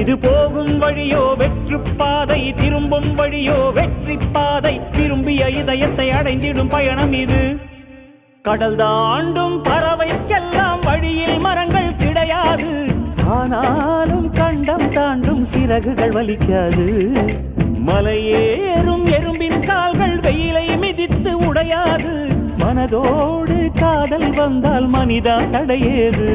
இது போகும் வழியோ வெற்று பாதை, திரும்பும் வழியோ வெற்றி பாதை. திரும்பிய இதயத்தை அடைந்திடும் பயணம் இது. கடல் தாண்டும் பறவைக்கெல்லாம் வழியில் மரங்கள் கிடையாது. ஆனாலும் கண்டம் தாண்டும் சிறகுகள் வலிக்காது. மலையேறும் எறும்பின் கால்கள் வெயிலை மிதித்து உடையாது. மனதோடு காதல் வந்தால் மனிதா தடையேது.